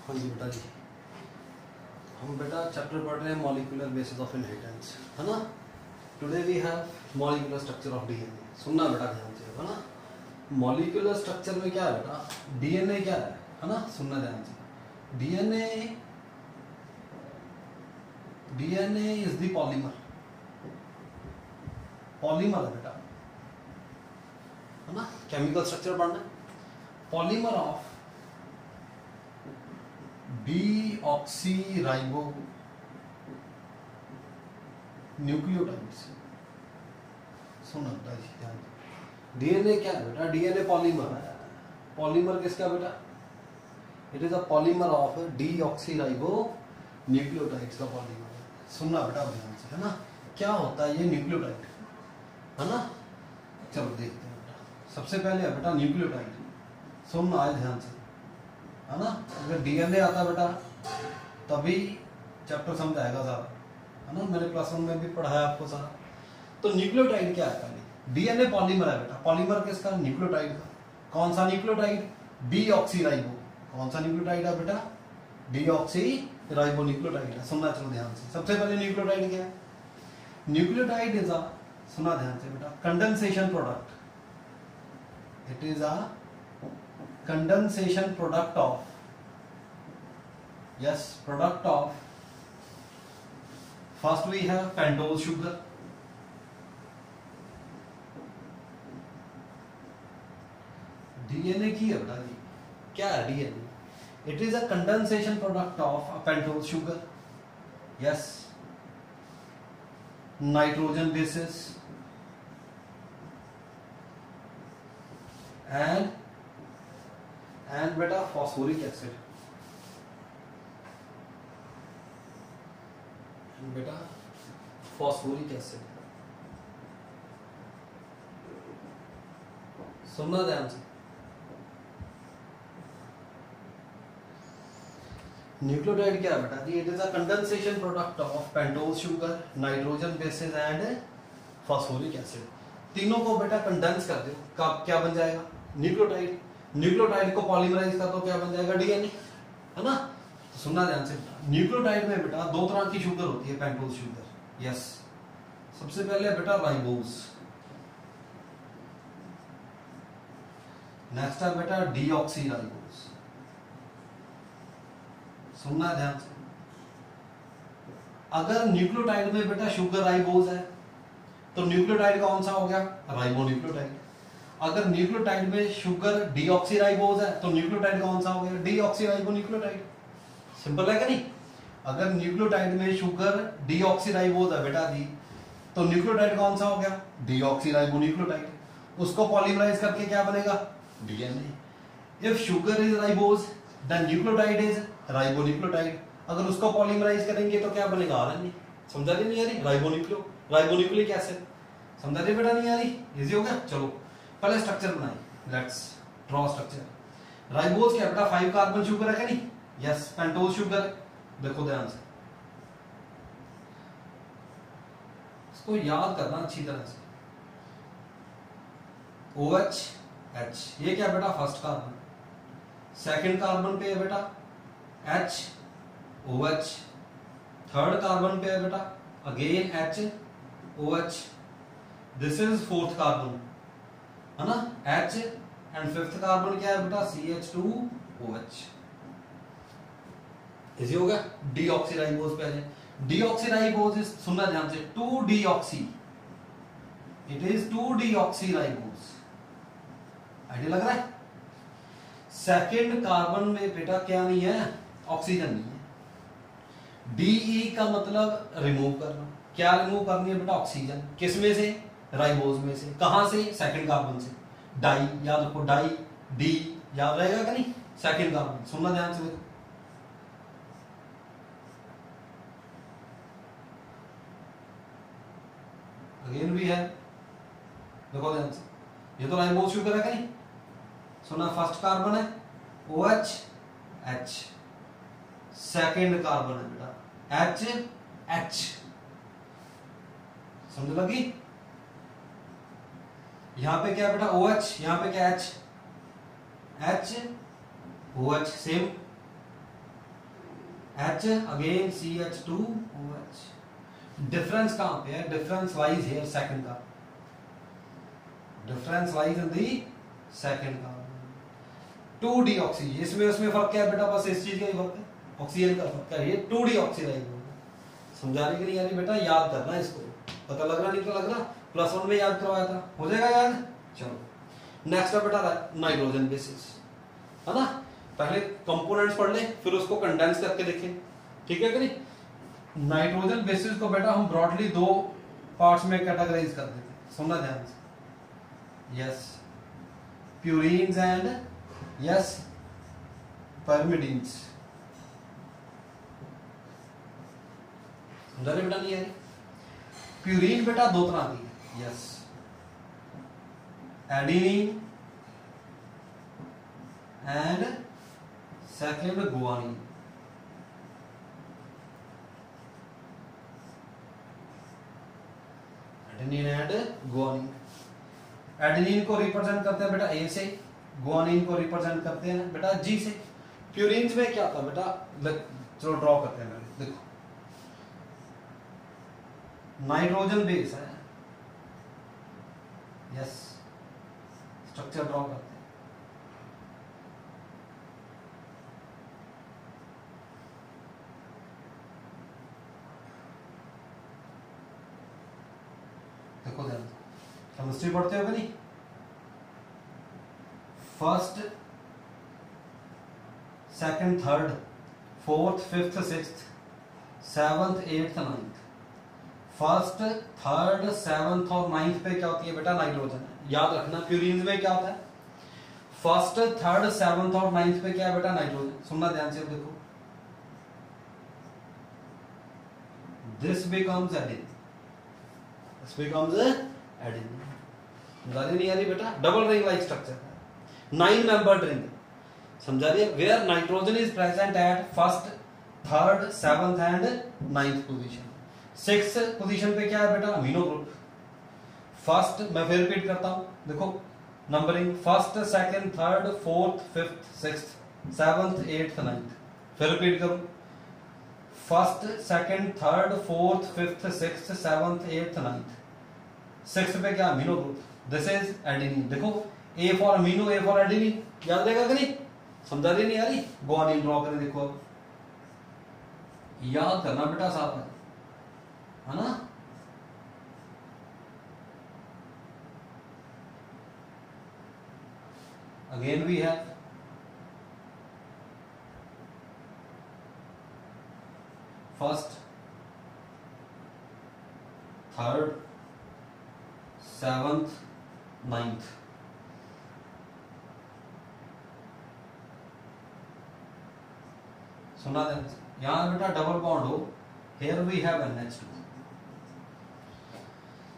हाँ जी बेटा जी, हम बेटा चैप्टर पढ़ रहे हैं मॉलिक्यूलर बेसिस ऑफ इनहेरिटेंस, है ना। Today we have molecular structure of DNA. सुनना बेटा ध्यान से, है ना। मॉलिक्यूलर स्ट्रक्चर में क्या है बेटा, डीएनए क्या है ना। सुनना ध्यान से। DNA is the polymer. Polymer है बेटा, है ना। केमिकल स्ट्रक्चर पढ़ना है। Polymer of deoxyribo nucleotides. सुनो बेटा जी ध्यान से। डीएनए क्या है बेटा, डीएनए पॉलीमर है। पॉलीमर किसका बेटा, it is a polymer of deoxyribo nucleotides का पॉलीमर है। सुनना बेटा ध्यान से, है ना। क्या होता है ये न्यूक्लियोटाइड, है ना। चलो देखते हैं बेटा। सबसे पहले है बेटा न्यूक्लियोटाइड। सुनना आए ध्यान से, है ना। अगर डीएनए आता बेटा तभी चैप्टर समझ आएगा सारा, है ना। मैंने प्लस वन में भी पढ़ाया आपको सारा। तो न्यूक्लियोटाइड क्या है पहले, डीएनए पॉलीमर है बेटा। पॉलीमर किसका, न्यूक्लियोटाइड का। कौन सा न्यूक्लियोटाइड, डीऑक्सीराइबो। कौन सा न्यूक्लियोटाइड है बेटा, डीऑक्सीराइबो न्यूक्लियोटाइड है। सुनना चलो ध्यान से। सबसे पहले न्यूक्लियोटाइड क्या है, न्यूक्लियोटाइड इज अ, सुना ध्यान से बेटा, condensation product. It is a condensation product of, yes, product of, first we have pentose sugar, DNA की है बेटा जी। क्या है DNA, it is a condensation product of a pentose sugar, yes. Nitrogen basis and बेटा phosphoric acid. बेटा phosphoric acid, सुनना ध्यान से। न्यूक्लियोटाइड क्या है बेटा जी, it is a condensation product of pentose sugar, nitrogen basis and phosphoric acid. तीनों को बेटा कंडेंस कर दो, क्या बन जाएगा, न्यूक्लियोटाइड। न्यूक्लियोटाइड को पॉलीमराइज कर दो, क्या बन जाएगा, डीएनए, है ना। तो सुनना ध्यान से, न्यूक्लियोटाइड में बेटा दो तरह की शुगर होती है, पेंटोज शुगर, यस। सबसे पहले बेटा राइबोज, नेक्स्ट है बेटा डीऑक्सीराइबोज। सुनना ध्यान से। अगर न्यूक्लियोटाइड में बेटा शुगर राइबोज है तो न्यूक्लियोटाइड कौन सा हो गया, राइबोन्यूक्लियोटाइड। अगर न्यूक्लियोटाइड में शुगर डीऑक्सीराइबोज है तो न्यूक्लियोटाइड कौन सा हो गया, डीऑक्सीराइबोन्यूक्लियोटाइड। सिंपल है क्या नहीं। अगर न्यूक्लियोटाइड में शुगर डीऑक्सीराइबोज है बेटा जी तो न्यूक्लियोटाइड कौन सा हो गया, डीऑक्सीराइबोन्यूक्लियोटाइड। उसको पॉलीमराइज करके क्या बनेगा, DNA. If sugar is ribose then nucleotide is ribonucleotide. अगर उसको पॉलीमराइज करेंगे तो क्या बनेगा, आरएनए। समझा नहीं आ रही, राइबोन्यूक्लिक एसिड। समझा रही बेटा नहीं आ रही, इजी हो गया। चलो पहले स्ट्रक्चर बनाए, लेट्स ड्रॉ स्ट्रक्चर। राइबोज क्या बेटा, 5 कार्बन शुगर है क्या नहीं, यस। पेंटोज शुगर, देखो ध्यान से, इसको याद करना अच्छी तरह से। OH H, ये क्या बेटा, फर्स्ट कार्बन। सेकंड कार्बन पे है बेटा H OH। थर्ड कार्बन पे है बेटा again H OH। This is fourth carbon, है ना, H। एंड फिफ्थ कार्बन क्या है बेटा, CH2OH। इजी हो गया। डीऑक्सीराइबोज पहले, डीऑक्सीराइबोज इज, सुनना ध्यान से, two deoxy. It is two deoxyribose. Idea लग रहा है। सेकंड कार्बन में बेटा क्या नहीं है, ऑक्सीजन नहीं है। डीई का मतलब रिमूव करना। क्या रिमूव करनी है बेटा, ऑक्सीजन। किस में से, राइबोज में से। कहां से, सेकंड कार्बन से। डाई, याद रखो, डाई डी याद रहेगा क्या नहीं, सेकंड कार्बन। सुनना ध्यान से देखो, अगेन भी है, देखो ध्यान से। ये तो राइबोज शुगर है क्या नहीं। सुना, फर्स्ट कार्बन है OH H, सेकंड कार्बन है बेटा H H। समझ लगी। यहां पे क्या बेटा OH, यहां पे क्या H OH, same. H again CH2OH। Difference कहां पे है? डिफरेंस लाइज हियर सेकंड का, difference lies in the second का। 2 डीऑक्सी, इसमें उसमें फर्क क्या है बेटा? बस इस चीज का ही फर्क है, ऑक्सीजन का फर्क है। ये 2 डीऑक्सीराइज होगा। समझा रही कि नहीं यानी बेटा? याद करना इसको, पता लग रहा नहीं तो लग रहा, +1 में याद करवाया था, हो जाएगा याद। चलो नेक्स्ट है बेटा नाइट्रोजन बेसिस, है ना? पहले कंपोनेंट्स पढ़ ले, फिर उसको कंडेंस करके देखें, ठीक है कि नहीं? नाइट्रोजन बेसिस को बेटा हम ब्रॉडली 2 पार्ट्स में कैटेगराइज कर देते हैं, सुनना ध्यान से। Yes, purines and yes pyrimidines। समझा रहे बेटा? नहीं है? प्यूरीन बेटा 2 तरह की है, yes, adenine and second guanine. Adenine and guanine. Adenine को रिप्रेजेंट करते हैं बेटा ए से, गुआनिन को रिप्रेजेंट करते हैं बेटा जी से। प्यूरीन्स में क्या था बेटा? चलो ड्रॉ करते हैं। देखो नाइट्रोजन बेस है, यस, स्ट्रक्चर ड्रॉ करते हैं। देखो ध्यान, केमिस्ट्री पढ़ते हो कि नहीं? First, second, third, fourth, fifth, sixth, seventh, eighth, ninth. First, third, seventh और नाइन्थ पे क्या होती है बेटा? नाइट्रोजन। याद रखना प्यूरीन्स में क्या होता है? फर्स्ट, थर्ड, सेवंथ और नाइन्थ पे क्या है बेटा? नाइट्रोजन। सुनना ध्यान से, देखो this becomes adenine, this becomes adenine. समझा रही नहीं आ रही बेटा? Double ring like structure, 9 membered ring. समझा रही है? Where nitrogen is present at first, third, seventh and ninth position. 6th position पे क्या है बेटा? Amino group. फर्स्ट, मैं फिर रिपीट करता हूं, देखो numbering, first, second, third, fourth, fifth, sixth, seventh, eighth, ninth. फिर रिपीट करूं, first, second, third, fourth, fifth, sixth, seventh, eighth, ninth. 6th पे क्या? Amino group, this is adenine. देखो A for amino, A for adenine, याद रहेगा कि नहीं? समझा रही नहीं आ रही? गुआनिन ड्रॉ करें, देखो अब याद करना बेटा साथ में, है ना? Again we have first, third, seventh, ninth. सुना दें, यहां बेटा डबल बॉन्ड हो, here we have NH2।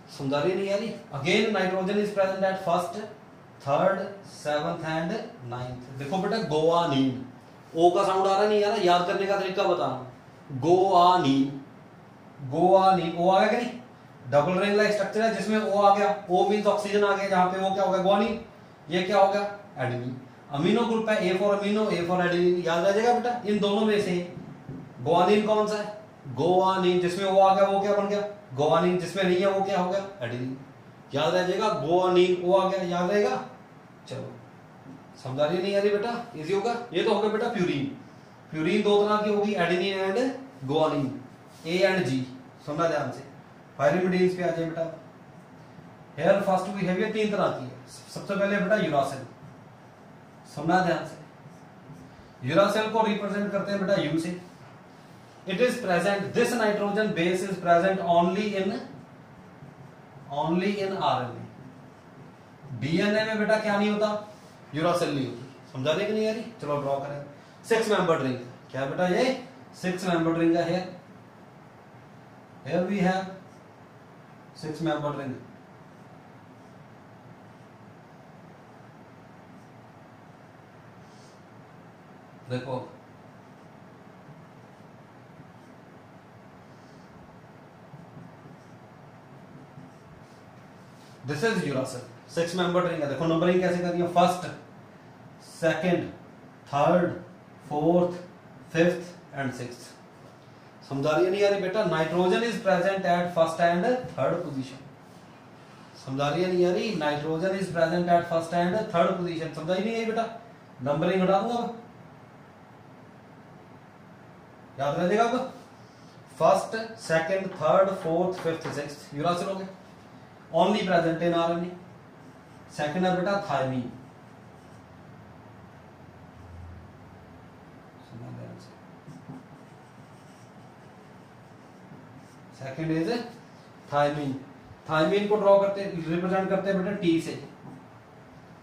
समझा रही नहीं यानी? Again nitrogen is present at first, third, seventh and ninth. देखो बेटा गोआनीन, ओ का साउंड आ रहा नहीं आ रहा? याद करने का तरीका बता रहा हूं। गोआनीन, गोआनीन, ओ आ गया कि नहीं? डबल रिंग लाइक स्ट्रक्चर है जिसमें ओ आ गया, ओ मींस ऑक्सीजन आ गया, जहां पे वो क्या हो गया? गुआनीन। ये क्या हो गया? एडेनिन। अमीनो ग्रुप है, ए for amino, A for adenine. याद रह जाएगा बेटा? इन दोनों में से गुआनीन कौन सा है? गोआनीन। जिसमें वो आ गया वो क्या बन गया? गुआनीन। जिसमें नहीं है वो क्या हो गया? एडेनिन। याद रह जाएगा? गुआनीन, वो आ गया, याद रहेगा? चलो समझा रही नहीं आ रही बेटा? इजी होगा। ये तो हो गया बेटा प्यूरीन। प्यूरीन 2 तरह की होगी, एडेनिन एंड गुआनीन, ए एंड जी। सुनना ध्यान से। पायरिमिडीन्स पे आ जाए बेटा। हेयर फर्स्ट भी है, 3 तरह की है। सबसे पहले बेटा यूरासिल, सुनना ध्यान से। यूरासिल को रिप्रेजेंट करते हैं बेटा यू से। It is present, this nitrogen base is present only in RNA। DNA में बेटा क्या नहीं होता? यूरासिल नहीं होती। समझा रहे कि नहीं आ रही? चलो ड्रॉ करें। 6 मेंबर्ड रिंग, क्या बेटा? ये 6 मेंबर्ड रिंग है। Here we have 6 membered ring. देखो this is uracil, 6 membered ring है। देखो नंबरिंग कैसे करनी है? First, second, third, fourth, fifth and sixth. समझा रही है नहीं आ रही बेटा? Nitrogen is present at first and third position. समझा रही है नहीं आ रही? Nitrogen is present at first and third position. समझा ही नहीं है बेटा? नंबरिंग हटा दूंगा अब, याद रह जाएगा अब। First, second, third, fourth, fifth, sixth uracil हो गए, only present in RNA. Second है बेटा thymine. Second is thymine. Thymine को ड्रॉ करते रिप्रेजेंट करते हैं बेटा टी से।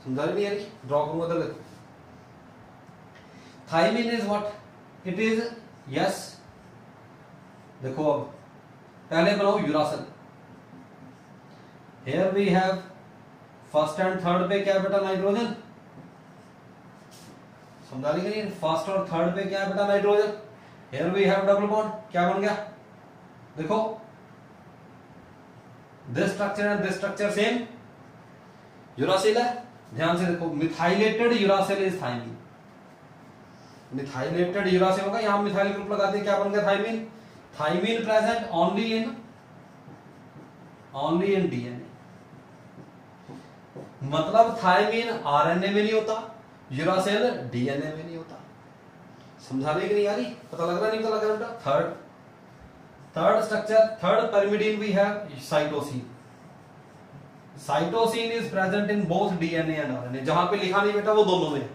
समझा नहीं है? ड्रॉ करूंगा तो देखो, thymine is what it is. Yes देखो अब पहले बनाओ uracil. Here we have first and third पे क्या है बेटा? नाइट्रोजन। समझा रही है? फर्स्ट और थर्ड पे क्या है बेटा? Nitrogen. Here we have double bond, क्या बन गया देखो, this structure and this structure same, uracil है। ध्यान से देखो, methylated uracil is thymine. Methylated uracil होगा, यहां मिथाइल ग्रुप लगाते हैं, क्या बन गया? Thymine. Thymine present only in DNA. मतलब थायमीन आरएनए में नहीं होता, यूरासिल डीएनए में नहीं होता। समझा रही कि नहीं आ रही? पता लग रहा नहीं? पता लग रहा बेटा? Third structure, third pyrimidine we have cytosine. Cytosine is present in both DNA and RNA. जहां पे लिखा नहीं बेटा वो दोनों में,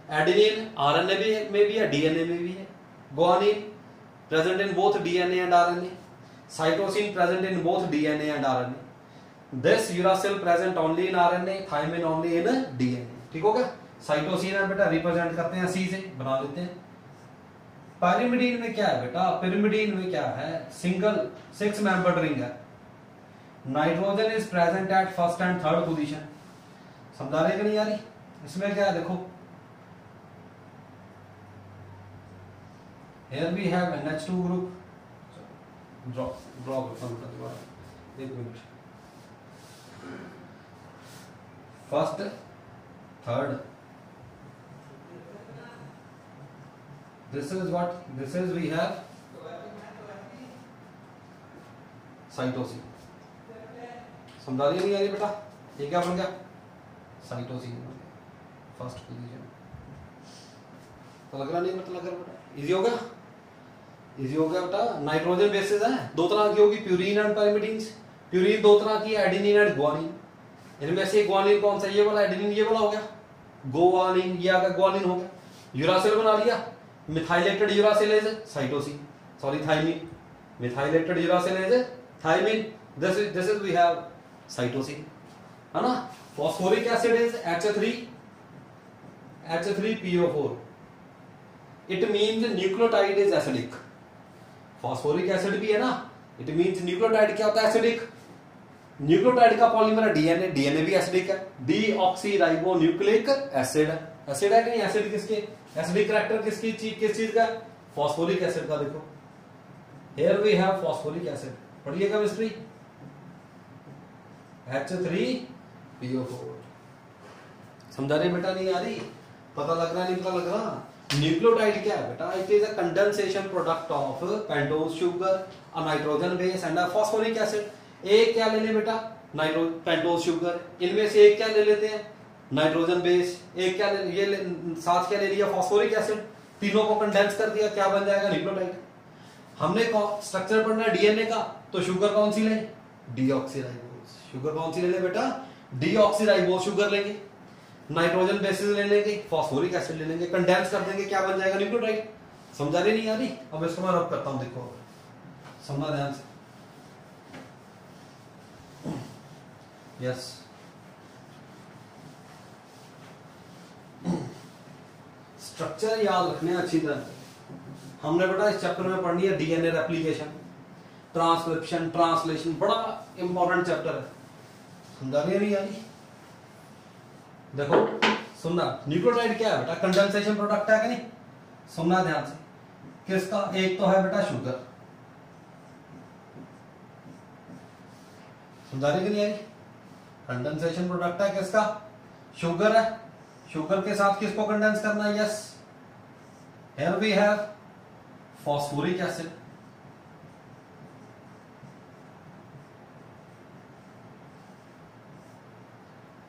एडेनिन आरएनए में भी है, डीएनए में भी है। Guanine present in both DNA and RNA. Cytosine present in both DNA and RNA. This uracil present only in RNA, thymine only in DNA. ठीक हो गया? साइटोसिन है बेटा, रिप्रेजेंट करते हैं सी से, बना लेते हैं। पायरिमिडीन में क्या है बेटा? पिरिमिडीन में क्या है? सिंगल 6 मेंबर्ड रिंग है। Nitrogen is present at first and third position. समझा रहे कि नहीं यारी? इसमें क्या है देखो, here we have NH2 group. Draw करता हूं दोबारा, एक minute. First, third, this is what this is, we have cytosine. समझा रही नहीं आ रही बेटा? ये क्या बन गया? Cytosine first position. तो लग रहा नहीं? मतलब लग रहा बेटा? इजी हो गया? इजी हो गया बेटा। नाइट्रोजन बेसिस है, दो तरह की होगी, प्यूरीन एंड पायरिमिडीन। प्यूरीन दो तरह की, एडेनिन एंड गुआनिन। इनमें से गुआनिन कौन सा? ये वाला। एडेनिन ये वाला हो गया, गुआनिन ये आ गया, गुआनिन हो गया। यूरासिल बना लिया, methylated uracil is cytosine, sorry thymine. Methylated uracil is thymine, this is we have cytosine, है ना। Phosphoric acid is H3PO4, it means nucleotide is acidic. Phosphoric acid भी है ना, इट मींस न्यूक्लियोटाइड क्या होता है? एसिडिक। न्यूक्लियोटाइड का polymer है डीएनए, डीएनए भी एसिडिक है। डीऑक्सीराइबोन्यूक्लिक एसिड है। एसिड है कि नहीं? एसिड किसके? एसिडिक कैरेक्टर किसकी किस चीज का? फॉस्फोरिक एसिड का। देखो here we have phosphoric acid, पढ़िए केमिस्ट्री। H3PO4। समझा रहे बेटा? नहीं आ रही? पता लग रहा नहीं? पता लग रहा? न्यूक्लियोटाइड क्या है बेटा? It is a condensation product of pentose sugar, a nitrogen base and a phosphoric acid. एक क्या ले ले बेटा? Pentose sugar. इनमें से एक क्या ले लेते हैं? Nitrogen base. एक क्या साथ क्या ले लिया? Phosphoric acid. तीनों को कंडेंस कर दिया, क्या बन जाएगा? न्यूक्लियोटाइड। हमने स्ट्रक्चर पढ़ना है डीएनए का, तो शुगर कौन सी लें? डीऑक्सीराइबोज। शुगर कौन सी ले ले बेटा? डीऑक्सीराइबोज शुगर लेंगे। नाइट्रोजन बेसिस ले लेंगे, फॉस्फोरिक एसिड ले लेंगे, कंडेंस कर देंगे, क्या बन जाएगा? न्यूक्लियोटाइड। समझा रही नहीं आ रही? अब इसको मैं रब करता हूं, देखो समझना ध्यान से। यस, स्ट्रक्चर याद रखने अच्छी तरह से। हमने बेटा इस चैप्टर में पढ़नी है डीएनए रेप्लिकेशन, ट्रांसक्रिप्शन, ट्रांसलेशन, बड़ा इंपॉर्टेंट चैप्टर है। समझा रही है नहीं यानी? देखो सुनना, न्यूक्लियोटाइड क्या है बेटा? कंडेंसेशन प्रोडक्ट है कि नहीं? सुनना ध्यान से। किसका? एक तो है बेटा शुगर। समझा रही कि नहीं यानी? कंडेंसेशन प्रोडक्ट है किसका? शुगर है। शुगर के साथ किसको कंडेंस करना है? Yes, here we have phosphoric acid,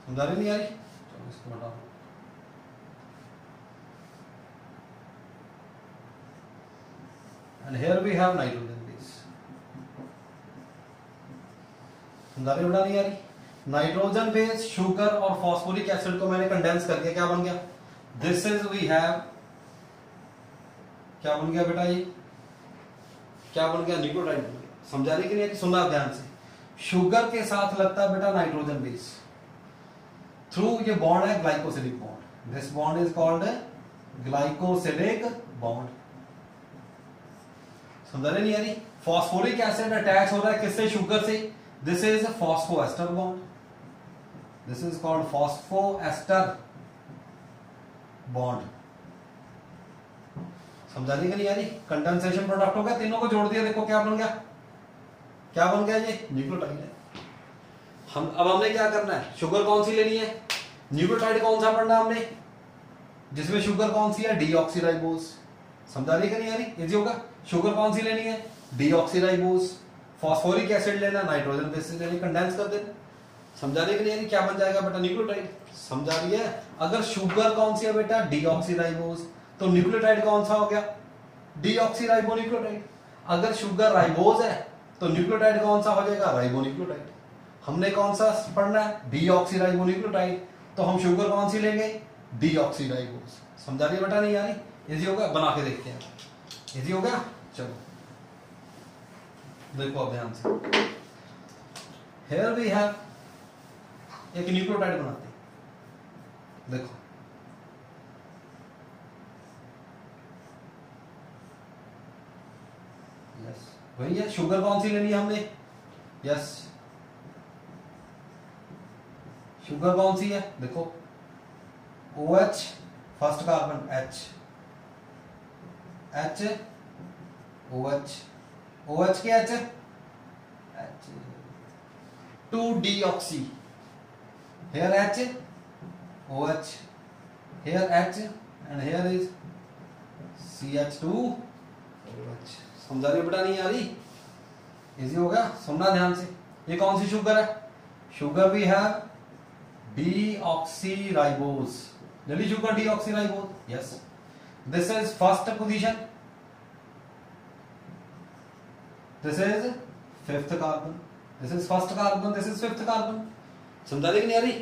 समझा रही नहीं आ रही? चलो इसको हटाओ। And here we have nitrogen base. समझा रही उड़ा नहीं आ रही? नाइट्रोजन बेस, शुगर और फॉस्फोरिक एसिड को मैंने कंडेंस कर दिया, क्या बन गया? दिस इज वी हैव, क्या बन गया बेटा? ये क्या बन गया? न्यूक्लियोटाइड बन गया। समझा रही कि नहीं? सुनना ध्यान से। शुगर के साथ लगता है बेटा नाइट्रोजन बेस, थ्रू ये बॉन्ड है glycosidic bond. This bond is called glycosidic bond. समझा रही नहीं यारी? फॉस्फोरिक एसिड अटैच हो रहा है किससे? शुगर से। This is phosphoester bond, this is called phosphoester bond. समझा रही कि नहीं यारी? कंडेंसेशन प्रोडक्ट हो गया, तीनों को जोड़ दिया, देखो क्या बन गया? क्या बन गया? ये न्यूक्लियोटाइड है। अब हमने क्या करना है? शुगर कौन सी लेनी है? न्यूक्लियोटाइड कौन सा पढ़ना हमने? जिसमें शुगर कौन सी है? डीऑक्सीराइबोज। समझा रही कि नहीं यारी? इजी होगा। शुगर कौन सी लेनी है? डीऑक्सीराइबोज। फॉस्फोरिक एसिड लेना, नाइट्रोजन बेस लेनी, कंडेंस कर देना। समझा रही कि नहीं यारी? क्या बन जाएगा बेटा? न्यूक्लियोटाइड। समझा रही है? अगर शुगर कौन सी है बेटा? डीऑक्सीराइबोज, तो न्यूक्लियोटाइड कौन सा हो गया? डीऑक्सीराइबोन्यूक्लियोटाइड। अगर शुगर राइबोज है तो न्यूक्लियोटाइड कौन सा हो जाएगा? राइबोन्यूक्लियोटाइड। हमने कौन सा पढ़ना है? डीऑक्सीराइबोन्यूक्लियोटाइड, तो हम शुगर कौन सी लेंगे? डीऑक्सीराइबोज। समझा रही बेटा नहीं यारी? इजी होगा, बना के देखते हैं। इजी हो गया? चलो देखो अब ध्यान से। हियर वी हैव एक न्यूक्लियोटाइड बनाते हैं, देखो यस वही है। शुगर कौन सी लेनी है हमने? यस शुगर कौन सी है? देखो OH, first carbon H, H OH, OH के H, H 2-deoxy, here H OH, here H and here is CH2OH। समझा रही बेटा नहीं आ रही? इजी हो गया, सुनना ध्यान से। ये कौन सी शुगर है? शुगर भी है डीऑक्सीराइबोज। जल्दी sugar deoxyribose. Yes, this is first position, this is fifth carbon, this is first carbon, this is fifth carbon. समझा रही कि नहीं आ रही?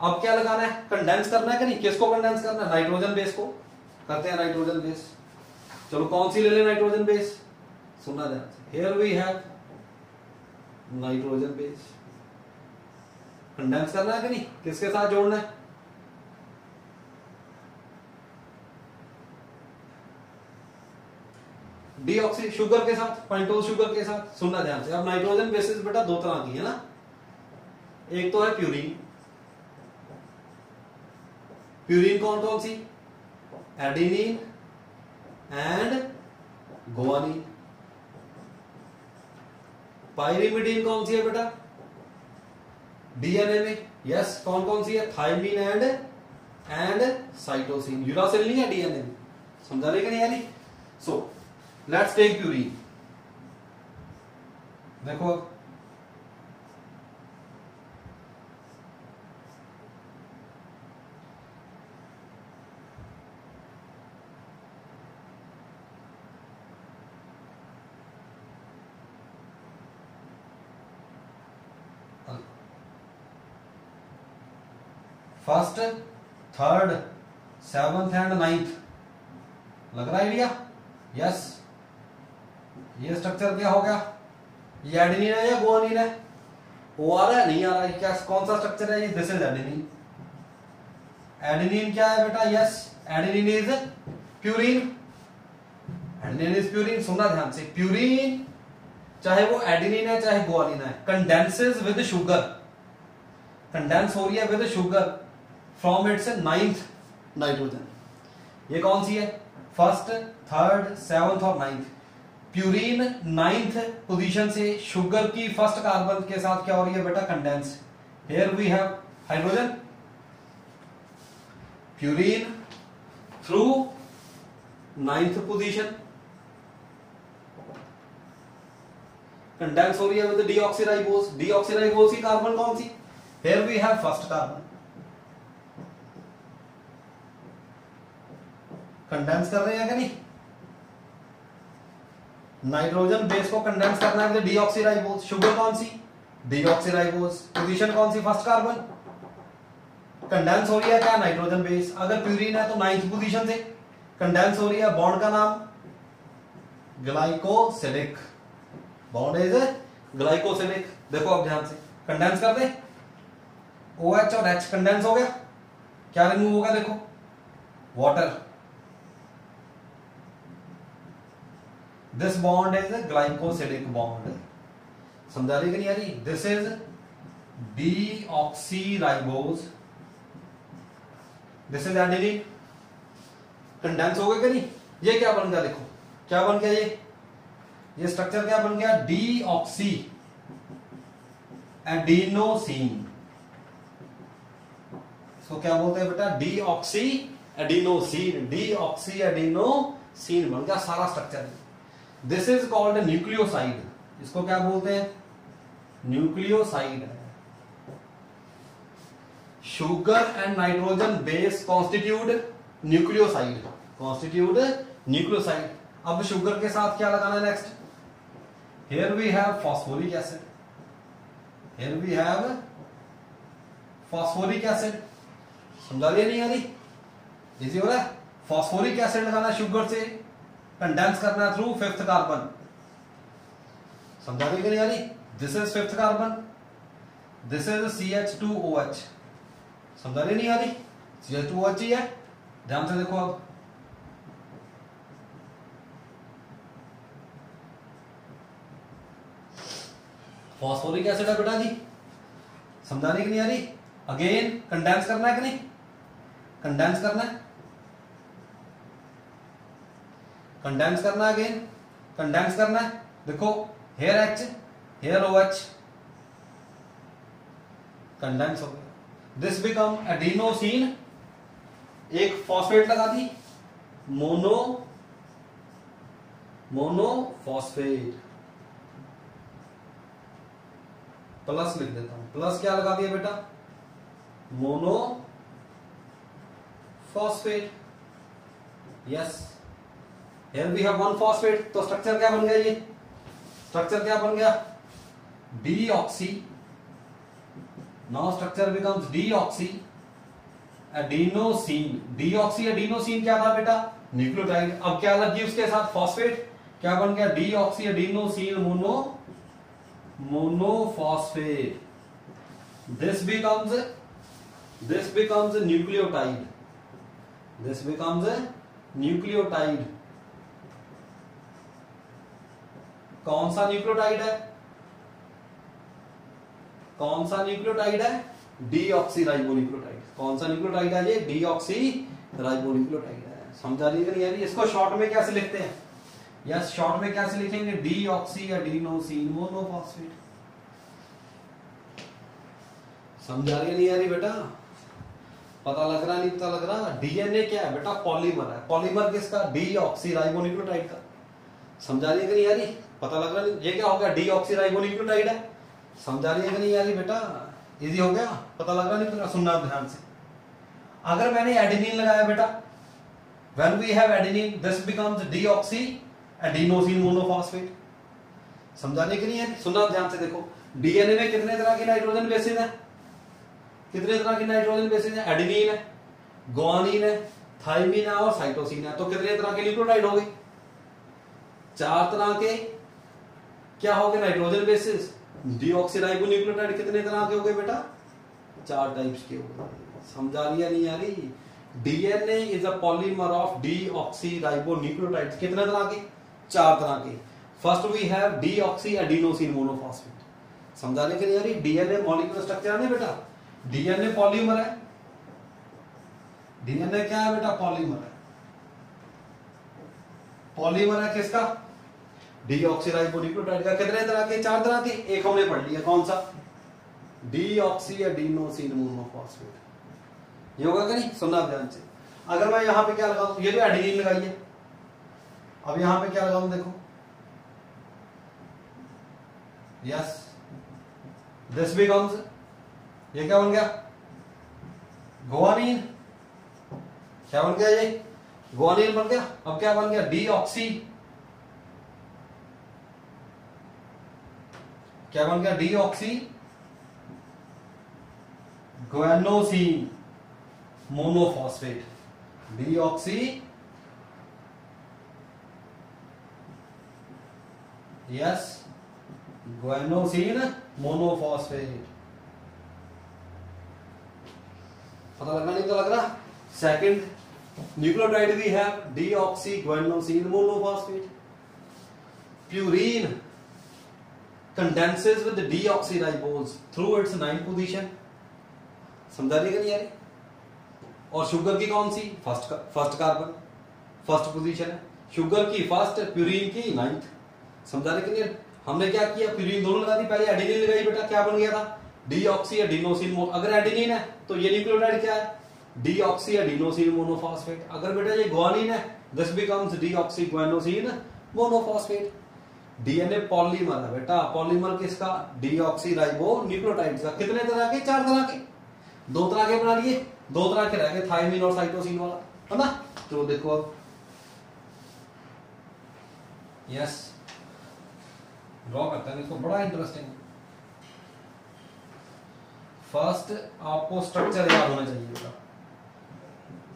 अब क्या लगाना है? कंडेंस करना है कि नहीं? किसको कंडेंस करना है? नाइट्रोजन बेस को। करते हैं नाइट्रोजन बेस। चलो कौन सी ले ले नाइट्रोजन बेस? सुनना ध्यान से। Here we have nitrogen base. Condense करना है कि नहीं? किसके साथ जोड़ना है? डीऑक्सी शुगर के साथ, पेंटोज शुगर के साथ। सुनना ध्यान से। अब नाइट्रोजन बेसिस बेटा दो तरह की है ना, एक तो है प्यूरीन। प्यूरीन कौन कौन सी? Adenine and guanine. पाइरिमिडीन कौन सी है बेटा? डीएनए में। यस, कौन कौन सी है? Thiamine and cytosine. यूरासिल नहीं है डीएनए में। समझा रहे कि नहीं यानी? So let's take purine. देखो first, third, seventh and ninth. लग रहा है आइडिया? यस। ये स्ट्रक्चर क्या हो गया? ये एडेनिन है या गुआनिन है? ओ आ रहा है? नहीं आ रहा है? क्या कौन सा स्ट्रक्चर है ये? This is adenine. एडेनिन क्या है बेटा? Yes, adenine is purine. Adenine is purine. सुनना ध्यान से। प्यूरीन चाहे वो एडेनिन है चाहे गुआनिन है, कंडेंसेस विद शुगर। कंडेंस हो रही है with sugar from its ninth nitrogen. ये कौन सी है? फर्स्ट, थर्ड, सेवंथ और नाइन्थ। प्यूरीन नाइन्थ पोजीशन से शुगर की फर्स्ट कार्बन के साथ क्या हो रही है बेटा? Condense. Here we have hydrogen. Purine through ninth position condense हो रही है विद डीऑक्सीराइबोज। डीऑक्सीराइबोज की कार्बन कौन सी? Here we have first carbon. Condense कर रहे हैं कि नहीं? नाइट्रोजन बेस को कंडेंस करना है विद डीऑक्सीराइबोज। शुगर कौन सी? डीऑक्सीराइबोज। पोजीशन कौन सी? First carbon. कंडेंस हो रही है क्या? Nitrogen base. अगर प्यूरिन है तो 9th पोजीशन से कंडेंस हो रही है। बॉन्ड का नाम ग्लाइकोसिलिक। Bond is ग्लाइकोसिलिक। देखो अब ध्यान से कंडेंस कर दे। OH और H कंडेंस हो गया। क्या रिमूव होगा? देखो water. This bond is glycosylic bond. समझा रही कि नहीं आ रही? This is deoxyribose, this is adenine. Condense हो गया कि नहीं? ये क्या बन गया? देखो क्या बन गया? ये स्ट्रक्चर क्या बन गया? Deoxy adenosine. इसको क्या बोलते हैं बेटा? Deoxy adenosine. डीऑक्सी एडिनोसिन बन गया सारा structure. This is called nucleoside. इसको क्या बोलते हैं? Nucleoside. Sugar and nitrogen base constitute nucleoside. Constitute nucleoside. अब शुगर के साथ क्या लगाना है next? Here we have phosphoric acid. Here we have phosphoric acid. समझा रही है नहीं आ रही? इजी हो रहा है? फॉस्फोरिक एसिड लगाना शुगर से, कंडेंस करना थ्रू 5th कार्बन। समझा रही कि नहीं आ रही? This is 5th carbon, this is CH2OH। समझा रही नहीं आ रही? CH2OH ही है। ध्यान से देखो अब फॉस्फोरिक एसिड है बेटा जी। समझाने की नहीं आ रही? अगेन कंडेंस करना है कि नहीं? कंडेंस करना है, कंडेंस करना है, अगेन कंडेंस करना है। देखो here H, here OH, condense हो गया। This become adenosine. एक फॉस्फेट लगा दी, मोनोफॉस्फेट। प्लस लिख देता हूं। प्लस क्या लगा दिया बेटा? Monophosphate. Yes, here we have 1 phosphate. तो स्ट्रक्चर क्या बन गया? ये स्ट्रक्चर क्या बन गया? Deoxy. Now structure becomes deoxy adenosine. Deoxy adenosine क्या था बेटा? न्यूक्लियोटाइड। अब क्या लग गई उसके साथ? फॉस्फेट। क्या बन गया? Deoxy adenosine monophosphate. This becomes nucleotide. This becomes nucleotide. कौन सा न्यूक्लियोटाइड है? कौन सा न्यूक्लियोटाइड है? डीऑक्सीराइबोन्यूक्लियोटाइड। कौन सा न्यूक्लियोटाइड है ये? डीऑक्सीराइबोन्यूक्लियोटाइड है। समझा रही है नहीं? इसको शॉर्ट में कैसे लिखते हैं? यस, शॉर्ट में कैसे लिखेंगे? Deoxy adenosine monophosphate. समझा रही है नहीं आ रही बेटा? पता लग रहा नहीं? पता लग रहा? डीएनए क्या है बेटा? पॉलीमर है। पॉलीमर किसका? डीऑक्सीराइबोन्यूक्लियोटाइड का। समझा रही है कि नहीं आ रही? पता लग रहा नहीं? ये क्या हो गया? डीऑक्सीराइबोन्यूक्लियोटाइड है। समझा रही है कि नहीं आ रही बेटा? इजी हो गया? पता लग रहा नहीं? पता? सुनना ध्यान से। अगर मैंने एडेनिन लगाया बेटा, when we have adenine this becomes deoxy adenosine monophosphate. समझाने के लिए सुनना ध्यान से। देखो डीएनए में कितने तरह के नाइट्रोजन बेसिस है? कितने तरह के नाइट्रोजन बेसिस है? एडेनिन है, गुआनिन है, थाइमिन है और साइटोसिन है। तो कितने तरह के न्यूक्लियोटाइड हो गए? 4 तरह के क्या हो गए? Nitrogen bases. डीऑक्सीराइबोन्यूक्लियोटाइड कितने तरह के हो गए बेटा? 4 टाइप्स के हो गए। समझा रही है नहीं आ रही? DNA is a polymer of deoxyribonucleotides. कितने तरह के? 4 तरह के। First we have deoxy adenosine monophosphate. समझाने के लिए आ रही? डीएनए मॉलिक्यूलर स्ट्रक्चर है ना बेटा? डीएनए पॉलीमर है। डीएनए क्या है बेटा? पॉलीमर है। पॉलीमर है किसका? डीऑक्सीराइबोन्यूक्लियोटाइड का। कितने तरह के? 4 तरह के। एक हमने पढ़ लिया, कौन सा? Deoxy adenosine monophosphate. ये होगा कि नहीं? सुनना ध्यान से। अगर मैं यहां पे क्या लगाऊं? ये तो एडेनिन लगाई है। अब यहां पे क्या लगाऊं? देखो यस, दिस बिकम्स, ये क्या बन गया, गुआनिन। क्या बन गया, ये गुआनिन बन गया। अब क्या बन गया, डीऑक्सी, क्या बन गया, deoxy guanosine monophosphate, deoxy yes guanosine monophosphate. पता लगा नहीं, तो लग रहा। Second nucleotide we have deoxy guanosine monophosphate. Purine condenses with the deoxyribose through its 9th position। समझा रही है नहीं यार। और शुगर की कौन सी, फर्स्ट कार्बन, फर्स्ट पोजीशन है शुगर की, फर्स्ट, प्यूरीन की 9th। समझा रहे कि नहीं। हमने क्या किया, प्यूरीन दोनों लगा दी, पहले एडिनिन लगाई बेटा, क्या बन गया था, डीऑक्सी एडिनोसिन। अगर एडिनिन है तो ये न्यूक्लियोटाइड क्या है, डीऑक्सी एडिनोसिन मोनोफॉस्फेट। अगर बेटा ये गुआनिन है, this becomes deoxy guanosine monophosphate. DNA polymer है बेटा, पॉलीमर किसका, डीऑक्सी राइबो न्यूक्लियोटाइड्स का। कितने तरह के, 4 तरह के, 2 तरह के बना लिए, 2 तरह के रह गए, थायमिन और साइटोसिन वाला, है ना। तो देखो अब, यस ड्रॉ करते हैं इसको, बड़ा इंटरेस्टिंग। फर्स्ट आपको स्ट्रक्चर याद होना चाहिए बेटा,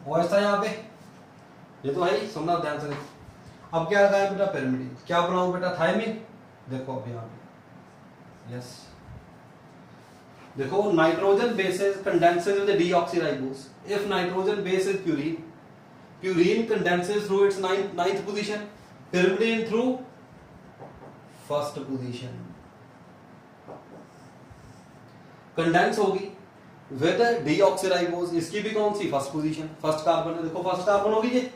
वो ऐसा यहाँ पे, ये तो है ही, सुनना ध्यान से। अब क्या लगाए बेटा, पिरामिड। क्या बनाऊं बेटा, थायमिन। देखो अब यहाँ पे, यस देखो, nitrogen bases condenses with deoxyribose. If nitrogen base is purine, purine condenses through its 9th position, pyrimidine through first position. Condense होगी विद डीऑक्सीराइबोस, इसकी भी कौन सी, फर्स्ट पोजीशन, फर्स्ट कार्बन है। देखो फर्स्ट कार्बन होगी ये।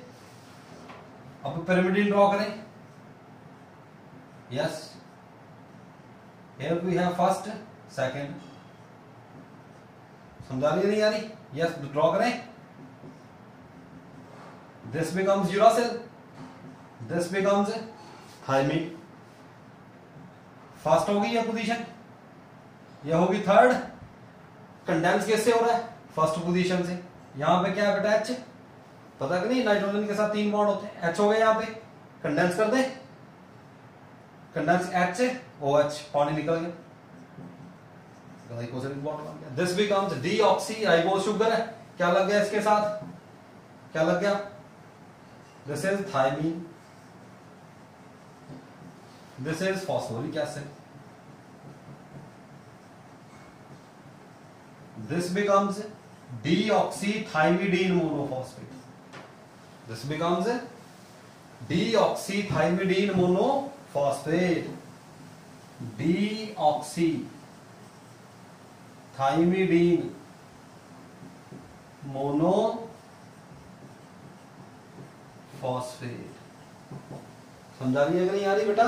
अब पिरामिडीन ड्रॉ करें, yes here we have first, second. समझा रही नहीं आ रही, यस ड्रॉ करें। This becomes uracil, this becomes thymine. First होगी यह पोजीशन, यह होगी थर्ड। कंडेंस कैसे हो रहा है, फर्स्ट पोजीशन से। यहां पे क्या है बेटा, एच, पता कि नहीं, नाइट्रोजन के साथ 3 बॉन्ड होते हैं, एच हो गए यहाँ पे, कंडेंस कर दे, कंडेंस एच, OH, पानी निकल गया, ग्लाइकोसिलिक बॉन्ड बन गया। This becomes deoxy ribose, sugar है, क्या लग गया इसके साथ, क्या लग गया, this is thymine, this is phosphoric acid, this becomes deoxythymidine monophosphate, this becomes deoxythymidine monophosphate, deoxythymidine monophosphate। समझा रही है कि नहीं आ रही बेटा।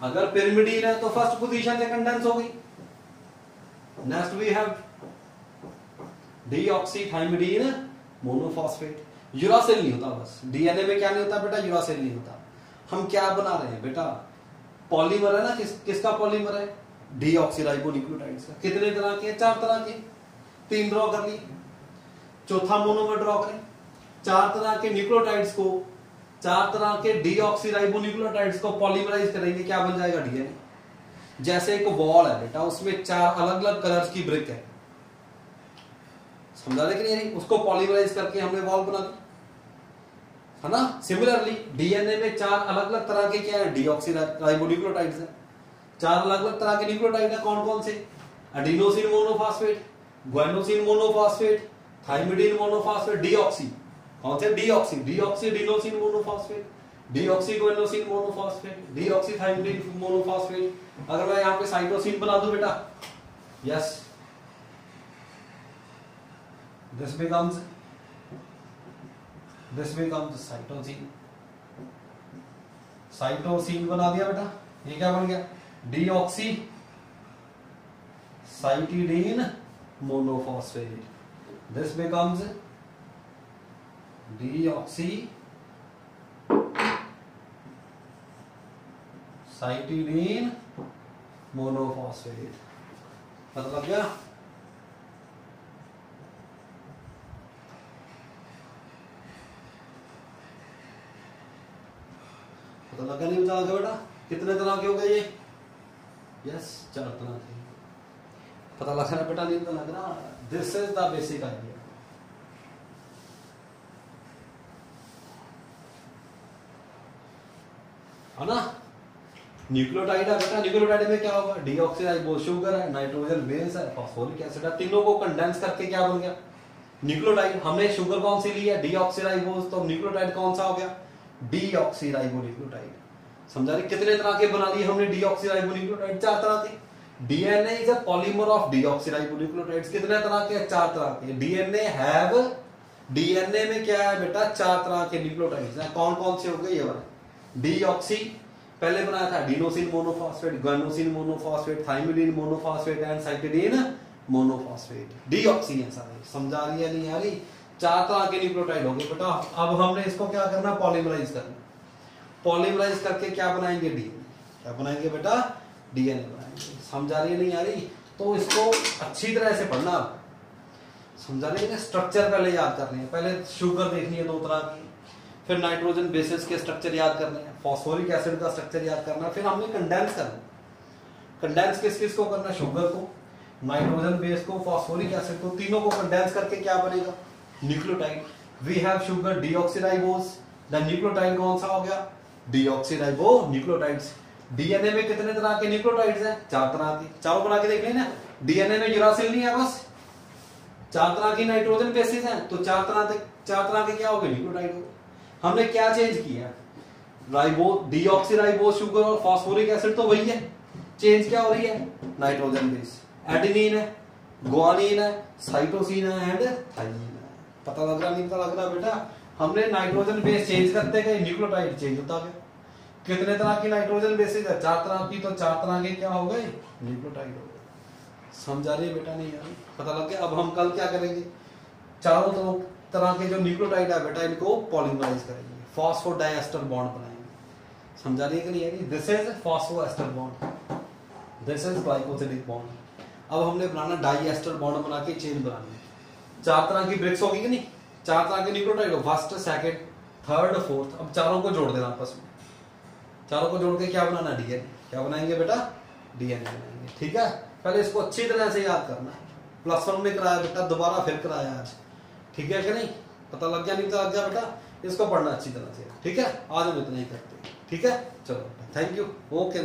अगर पिरामिडीन है तो फर्स्ट पोजीशन से कंडेंस हो गई। Next we have deoxythymidine monophosphate. Uracil नहीं होता, बस डीएनए में क्या नहीं होता बेटा, यूरासिल नहीं होता। हम क्या बना रहे हैं बेटा, पॉलीमर है ना, किसका पॉलीमर है, डीऑक्सीराइबोन्यूक्लियोटाइड्स का। कितने तरह के, 4 तरह के, 3 ड्रॉ कर लिए, चौथा मोनोमर ड्रॉ करें। 4 तरह के न्यूक्लियोटाइड्स को, 4 तरह के डीऑक्सीराइबोन्यूक्लियोटाइड्स को पॉलीमराइज करेंगे, क्या बन जाएगा, डीएनए। जैसे एक वॉल है बेटा, उसमें 4 अलग अलग कलर्स की ब्रिक है, समझा रहे कि नहीं, उसको पॉलीमराइज करके हमने वॉल बना दी, है ना। सिमिलरली डीएनए में 4 अलग अलग तरह के क्या है, डीऑक्सीराइबोन्यूक्लियोटाइड्स है। 4 अलग अलग तरह के न्यूक्लियोटाइड है, कौन कौन से, adenosine monophosphate, guanosine monophosphate, thymidine monophosphate, deoxy, कौन से, deoxy, deoxy adenosine monophosphate, deoxy guanosine monophosphate, deoxy thymidine monophosphate. अगर मैं यहाँ पे साइटोसिन बना दूं बेटा, yes this becomes cytosine, cytosine बना दिया बेटा। ये क्या बन गया, deoxy cytidine monophosphate, this becomes deoxy cytidine monophosphate. पता लग गया? पता लगा नहीं? पता लगा बेटा? कितने तरह के हो गए ये? यस, 4 तरह के। पता लग रहा बेटा? नहीं पता लग रहा? This is the basic idea. है ना? न्यूक्लियोटाइड है बेटा, न्यूक्लियोटाइड में क्या होगा? डीऑक्सीराइबोज शुगर है, नाइट्रोजन बेस है, फास्फोरिक एसिड है, तीनों को कंडेंस करके क्या बन गया? न्यूक्लियोटाइड। हमने शुगर कौन सी ली है? डीऑक्सीराइबोज। तो न्यूक्लियोटाइड कौन सा हो गया? डीऑक्सीराइबोन्यूक्लियोटाइड। समझा रहे? कितने तरह के बना लिए हमने डीऑक्सीराइबोन्यूक्लियोटाइड? 4 तरह के। DNA is a polymer of deoxyribonucleotides. कितने तरह के? 4 तरह के। डीएनए में क्या है बेटा? 4 तरह के न्यूक्लियोटाइड्स हैं। कौन कौन से हो गए ये वाले? डीऑक्सी पहले बनाया था, adenosine monophosphate, guanosine monophosphate, thymidine monophosphate and cytidine monophosphate. Deoxy है सारे। समझा रही है नहीं आ रही? 4 तरह के न्यूक्लियोटाइड हो गए बेटा। अब हमने इसको क्या करना? पॉलीमराइज करना। पॉलीमराइज करके क्या बनाएंगे? डीएनए। क्या बनाएंगे बेटा? डीएनए बनाएंगे। समझा रही है नहीं आ रही? तो इसको अच्छी तरह से पढ़ना। समझा रही है? स्ट्रक्चर पहले याद करने हैं। पहले शुगर देखनी है 2 तरह की, फिर नाइट्रोजन बेसिस के स्ट्रक्चर याद करने हैं, फॉस्फोरिक एसिड का स्ट्रक्चर याद करना है, फिर हमने कंडेंस करना। कंडेंस किस किस को करना? शुगर को, नाइट्रोजन बेस को, फॉस्फोरिक एसिड को, तीनों को कंडेंस करके क्या बनेगा? Nucleotide. We have sugar deoxyribose. The nucleotide कौन सा हो गया? डीऑक्सीराइबोन्यूक्लियोटाइड्स। डीएनए में कितने तरह के न्यूक्लियोटाइड्स हैं? 4 तरह के। चारों बना के देख लेना। डीएनए में यूरासिल नहीं है बस, 4 तरह की नाइट्रोजन बेसिस हैं, तो 4 तरह के क्या हो गए? न्यूक्लियोटाइड हो गए। हमने क्या चेंज किया? डीऑक्सीराइबोज शुगर और फॉस्फोरिक एसिड तो वही है, चेंज क्या हो रही है? Nitrogen base. एडेनिन है, गुआनिन है, साइटोसिन है एंड थाइमिन है। पता लग रहा नहीं? पता लग रहा बेटा? हमने नाइट्रोजन बेस चेंज करते गए, न्यूक्लियोटाइड चेंज होता गया। कितने तरह की नाइट्रोजन बेसिस है? 4 तरह की। तो 4 तरह के क्या हो गए? न्यूक्लियोटाइड हो गए। समझा रही है बेटा नहीं यार? पता लग गया? अब हम कल क्या करेंगे? चारों तरह के जो न्यूक्लियोटाइड है बेटा, इनको पॉलीमराइज करेंगे, फॉस्फोडाइएस्टर बॉन्ड बनाएंगे। समझा रही है कि नहीं यार? This is phosphoester bond, this is glycosidic bond. अब हमने बनाना डाइएस्टर बॉन्ड बना के चेन बनानी है। 4 तरह की ब्रिक्स होगी कि नहीं? 4 तरह के nucleotide, first, second, third, fourth. अब चारों को जोड़ देना आपस में। चारों को जोड़ के क्या बनाना? डीएनए। क्या बनाएंगे बेटा? डीएनए बनाएंगे। ठीक है? पहले इसको अच्छी तरह से याद करना। +1 में कराया बेटा, दोबारा फिर कराया आज। ठीक है कि नहीं? पता लग गया? नहीं पता लग गया बेटा? इसको पढ़ना अच्छी तरह से। ठीक है? आज हम इतना ही करते हैं। ठीक है? चलो, थैंक यू। ओके।